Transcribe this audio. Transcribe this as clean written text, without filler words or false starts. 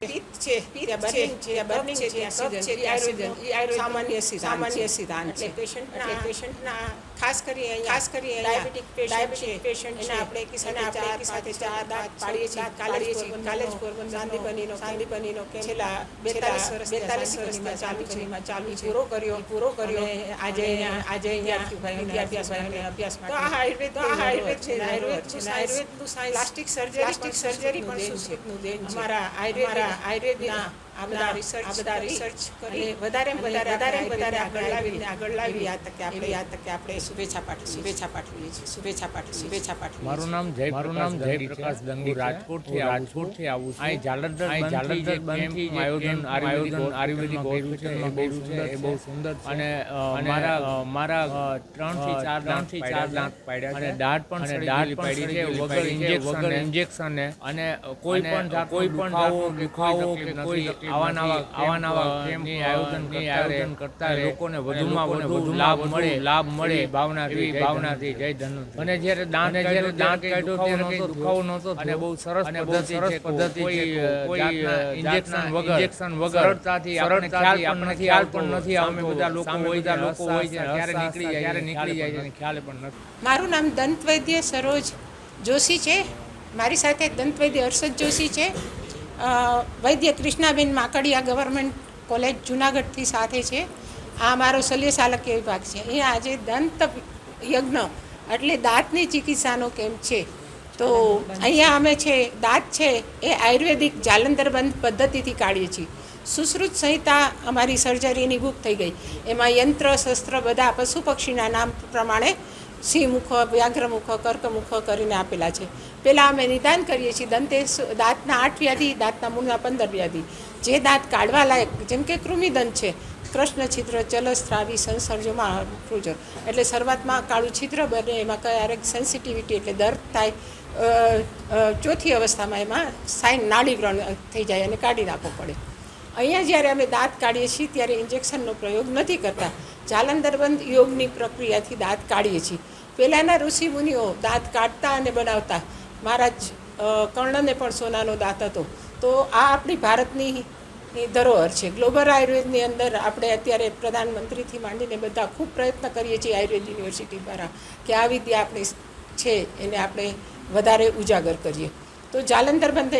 પિત્ત છે, બર્નિંગ છે, કફ છે, સામાન્ય સિદ્ધાંત એટલે પેશન્ટના ખાસ કરી ડાયાબિટીક પેશન્ટ છે આપણે એક સાથે ચાર દાંત પાડીએ છીએ કાલે જ પોરબંદરનો કેમ્પ છેલ્લા 42 વર્ષમાં ચાલુ છે પૂરો કર્યો આજે અહીંયા વિદ્યાર્થીઓને અભ્યાસ માટે તો આ આયુર્વેદ છે આયુર્વેદનું સાયન્સ પ્લાસ્ટિક સર્જરી પણ સંસ્કૃતનું દેન છે અમારા આયુર્વેદના આ બધા રિસર્ચ કરી વધારે આગળ લાવી આ તકે આપણે શુભેચ્છા પાઠવીએ છીએ મારું નામ જયપ્રકાશ દંગી રાજકોટથી આવું છું. અહીં જાલંધર બંધથી આયુર્વેદિક હોસ્પિટલમાં કર્યું છે એ બહુ સુંદર અને મારા 3 થી 4 દાંત પાડ્યા અને દાઢ પણ પાડી છે વગર ઇન્જેક્શન અને કોઈ પણ દુખાવો કે કોઈ આવા નવા કેમ્પની આયોજન કરતા લોકોને વધુમાં વધુ લાભ મળે ભાવનાથી જય ધનુ. અને જ્યારે દાંત કાઢ્યો ત્યારે કંઈ દુખાવો નહોતો અને બહુ સરસ પદ્ધતિ છે કોઈ ઇન્જેક્શન વગર સરળતાથી ખ્યાલ પણ નથી અમે બધા લોકો હોય છે ત્યારે નીકળી જાય છે ખ્યાલ પણ નથી. મારું નામ દંતવૈદ્ય સરોજ જોશી છે, મારી સાથે દંતવૈદ્ય હર્ષદ જોશી છે. વૈદ્ય કૃષ્ણાબેન માકડિયા ગવર્મેન્ટ કોલેજ જુનાગઢથી સાથે છે. આ મારો શલ્યશાલક્ય વિભાગ છે. અહીંયા આજે દંત યજ્ઞ એટલે દાંતની ચિકિત્સાનો કેમ્પ છે. તો અહીંયા અમે દાંત છે એ આયુર્વેદિક જાલંધર બંધ પદ્ધતિથી કાઢીએ છીએ. સુશ્રુત સંહિતા અમારી સર્જરીની બુક થઈ ગઈ. એમાં યંત્ર શસ્ત્ર બધા પશુ પક્ષીના નામ પ્રમાણે સિંહમુખ, વ્યાઘ્રમુખ, કર્કમુખ કરીને આપેલા છે. પહેલાં અમે નિદાન કરીએ છીએ દાંતના 8 વ્યાધિ, દાંતના મૂળના 15 વ્યાધિ. જે દાંત કાઢવા લાયક જેમ કે કૃમિદંત છે, કૃષ્ણ છિદ્ર, ચલસ્ત્રાવી, સંસર્જમાં ક્રુજર એટલે શરૂઆતમાં કાળું છિદ્ર બને, એમાં ક્યારેક સેન્સિટિવિટી એટલે દર્દ થાય. ચોથી અવસ્થામાં એમાં સાઇન નાડીગ્રહણ થઈ જાય અને કાઢી નાખવો પડે. અહીંયા જ્યારે અમે દાંત કાઢીએ છીએ ત્યારે ઇન્જેક્શનનો પ્રયોગ નથી કરતા. જાલંધરબંધ યોગની પ્રક્રિયાથી દાંત કાઢીએ છીએ. પહેલાંના ઋષિમુનિઓ દાંત કાઢતા અને બનાવતા. મહારાજ કર્ણને પણ સોનાનો દાંત હતો. તો આ આપણી ભારતની ધરોહર છે. ગ્લોબલ આયુર્વેદની અંદર આપણે અત્યારે પ્રધાનમંત્રીથી માંડીને બધા ખૂબ પ્રયત્ન કરીએ છીએ આયુર્વેદ યુનિવર્સિટી દ્વારા કે આ વિદ્યા આપણી છે એને આપણે વધારે ઉજાગર કરીએ. તો જાલંધર બંધ